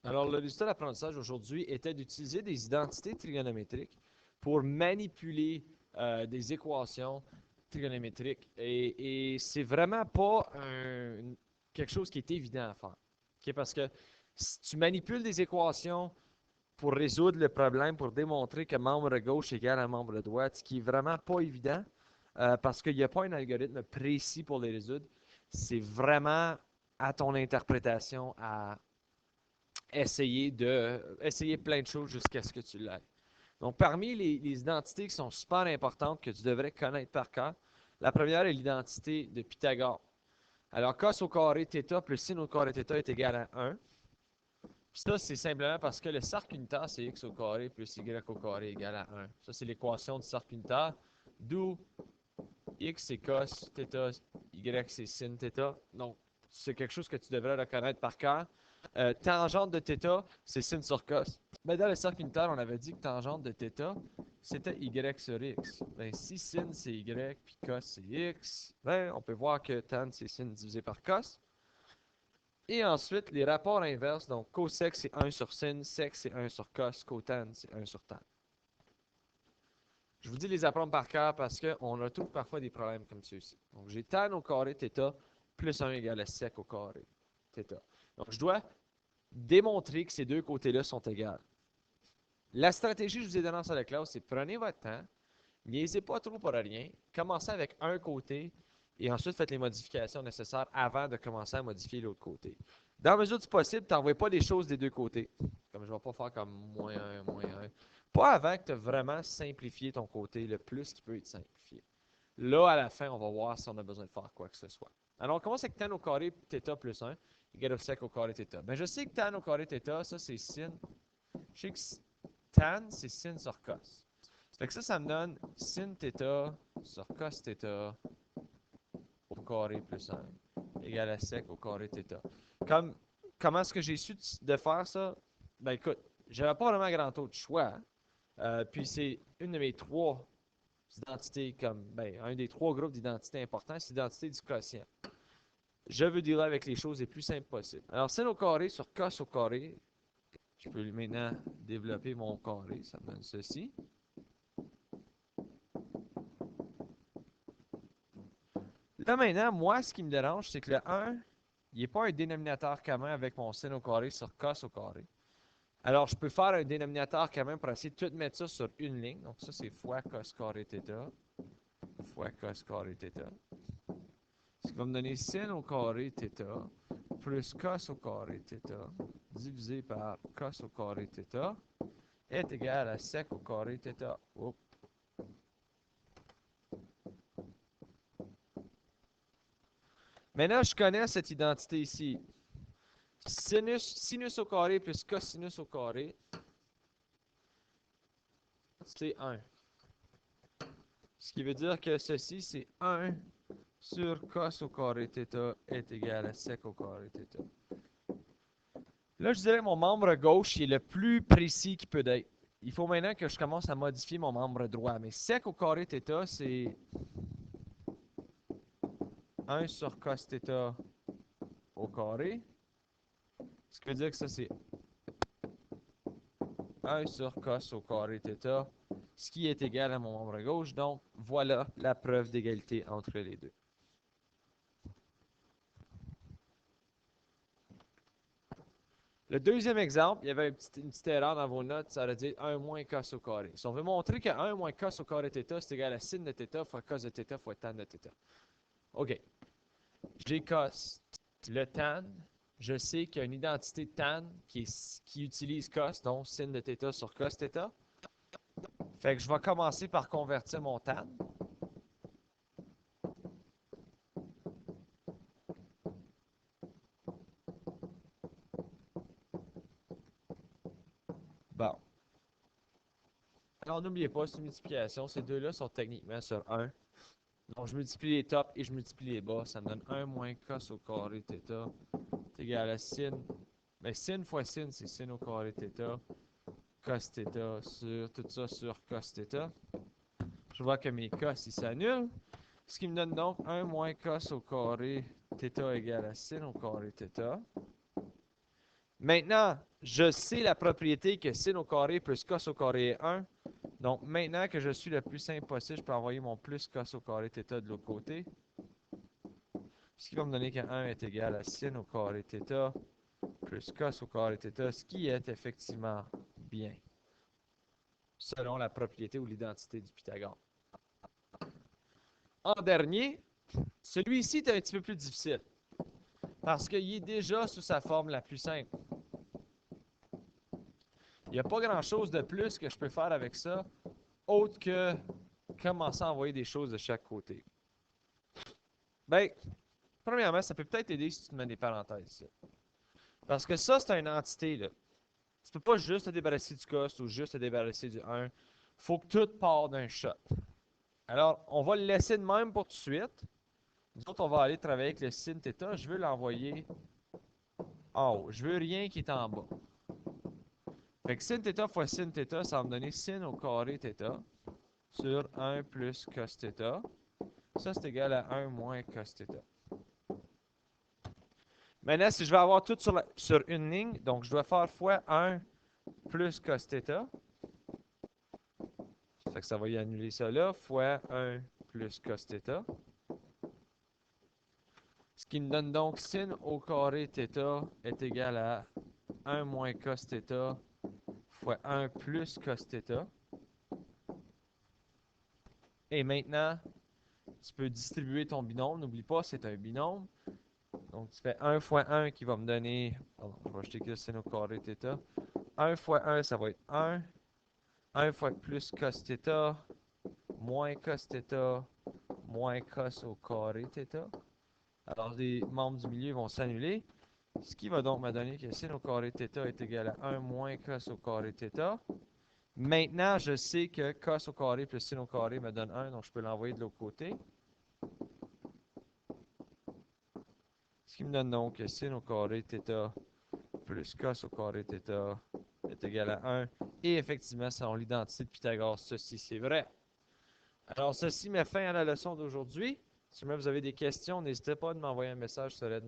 Alors, le résultat d'apprentissage aujourd'hui était d'utiliser des identités trigonométriques pour manipuler des équations trigonométriques. Et c'est vraiment pas quelque chose qui est évident à faire. Ok? Parce que si tu manipules des équations pour résoudre le problème, pour démontrer que membre gauche égale à membre droit, ce qui est vraiment pas évident, parce qu'il n'y a pas un algorithme précis pour les résoudre. C'est vraiment à ton interprétation à essayer plein de choses jusqu'à ce que tu l'aies. Donc, parmi les identités qui sont super importantes que tu devrais connaître par cœur, la première est l'identité de Pythagore. Alors, cos au carré θ plus sin au carré θ est égal à 1. Puis ça, c'est simplement parce que le cercle unitaire, c'est x au carré plus y au carré égal à 1. Ça, c'est l'équation du cercle unitaire, d'où x c'est cos θ, y c'est sin θ. Donc, c'est quelque chose que tu devrais reconnaître par cœur. Tangente de θ, c'est sin sur cos. Mais dans le cercle unitaire, on avait dit que tangente de θ, c'était y sur x. Ben, si sin c'est y, puis cos c'est x, ben, on peut voir que tan c'est sin divisé par cos. Et ensuite, les rapports inverses, donc cosec c'est 1 sur sin, sec c'est 1 sur cos, cotan c'est 1 sur tan. Je vous dis les apprendre par cœur parce qu'on retrouve parfois des problèmes comme ceux-ci. Donc, j'ai tan au carré θ plus 1 égale à sec au carré θ. Donc, je dois démontrer que ces deux côtés-là sont égaux. La stratégie que je vous ai donnée dans la classe, c'est prenez votre temps, niaisez pas trop pour rien, commencez avec un côté et ensuite faites les modifications nécessaires avant de commencer à modifier l'autre côté. Dans la mesure du possible, t'envoies pas des choses des deux côtés. Comme je ne vais pas faire comme moins 1, moins 1. Pas avant que tu as vraiment simplifié ton côté le plus qui peut être simplifié. Là, à la fin, on va voir si on a besoin de faire quoi que ce soit. Alors, on commence avec tan au carré θ plus 1 égale au sec au carré θ. Ben, je sais que tan au carré θ, ça c'est sin. Je sais que tan, c'est sin sur cos. Fait que ça me donne sin θ sur cos θ au carré plus 1 égale à sec au carré θ. Comment est-ce que j'ai su de faire ça? Ben écoute, j'avais pas vraiment grand taux de choix. Puis c'est une de mes trois identités, comme ben, un des trois groupes d'identités importants, c'est l'identité du quotient. Je veux dealer avec les choses les plus simples possibles. Alors, sin au carré sur cos au carré, je peux maintenant développer mon carré, ça me donne ceci. Là maintenant, moi, ce qui me dérange, c'est que le 1, il n'est pas un dénominateur commun avec mon sin au carré sur cos au carré. Alors, je peux faire un dénominateur commun pour essayer de tout mettre ça sur une ligne. Donc, ça, c'est fois cos carré θ fois cos carré θ. Ce qui va me donner sin au carré θ plus cos au carré θ divisé par cos au carré θ est égal à sec au carré θ. Oups. Maintenant, je connais cette identité ici. Sinus au carré plus cosinus au carré, c'est 1. Ce qui veut dire que ceci, c'est 1 sur cos au carré θ est égal à sec au carré θ. Là, je dirais que mon membre gauche est le plus précis qui peut être. Il faut maintenant que je commence à modifier mon membre droit. Mais sec au carré θ, c'est 1 sur cos θ au carré. Ce qui veut dire que ça, c'est 1 sur cos au carré θ, ce qui est égal à mon membre gauche. Donc, voilà la preuve d'égalité entre les deux. Le deuxième exemple, il y avait une petite erreur dans vos notes, ça aurait dit 1 moins cos au carré. Si on veut montrer que 1 moins cos au carré θ, c'est égal à sin de θ fois cos de θ fois tan de θ. OK. J'ai cos. Le tan, je sais qu'il y a une identité tan qui utilise cos, donc sin de θ sur cos θ. Fait que je vais commencer par convertir mon tan. Bon. Alors, n'oubliez pas, c'est une multiplication. Ces deux-là sont techniquement sur 1. Donc, je multiplie les tops et je multiplie les bas. Ça me donne 1 moins cos au carré θ est égal à sin. Mais sin fois sin, c'est sin au carré θ. Cos θ sur tout ça sur cos θ. Je vois que mes cos, ils s'annulent. Ce qui me donne donc 1 moins cos au carré θ égale à sin au carré θ. Maintenant, je sais la propriété que sin au carré plus cos au carré est 1. Donc, maintenant que je suis le plus simple possible, je peux envoyer mon plus cos au carré θ de l'autre côté. Ce qui va me donner que 1 est égal à sin au carré θ plus cos au carré θ, ce qui est effectivement bien, selon la propriété ou l'identité du Pythagore. En dernier, celui-ci est un petit peu plus difficile, parce qu'il est déjà sous sa forme la plus simple. Il n'y a pas grand-chose de plus que je peux faire avec ça, autre que commencer à envoyer des choses de chaque côté. Ben, premièrement, ça peut peut-être aider si tu te mets des parenthèses ici. Parce que ça, c'est une entité, là. Tu peux pas juste te débarrasser du cos ou juste te débarrasser du 1. Faut que tout parte d'un shot. Alors, on va le laisser de même pour tout de suite. Nous autres, on va aller travailler avec le sin θ. Je veux l'envoyer en haut. Je veux rien qui est en bas. Fait que sin θ fois sin θ, ça va me donner sin au carré θ sur 1 plus cos θ. Ça, c'est égal à 1 moins cos θ. Maintenant, si je veux avoir tout sur une ligne, donc je dois faire fois 1 plus cos θ. Ça fait que ça va y annuler ça là, fois 1 plus cos θ. Ce qui me donne donc sin au carré θ est égal à 1 moins cos θ fois 1 plus cos θ. Et maintenant, tu peux distribuer ton binôme. N'oublie pas, c'est un binôme. Donc, tu fais 1 fois 1 qui va me donner... Pardon, je vais ajouter que sin au carré θ. 1 fois 1, ça va être 1. 1 fois plus cos θ, moins cos θ, moins cos au carré θ. Alors, les membres du milieu vont s'annuler. Ce qui va donc me donner que sin au carré θ est égal à 1 moins cos au carré θ. Maintenant, je sais que cos au carré plus sin au carré me donne 1, donc je peux l'envoyer de l'autre côté. Ce qui me donne donc que sin au carré θ plus cos au carré θ est égal à 1. Et effectivement, selon l'identité de Pythagore, ceci c'est vrai. Alors, ceci met fin à la leçon d'aujourd'hui. Si jamais vous avez des questions, n'hésitez pas à m'envoyer un message sur l'aide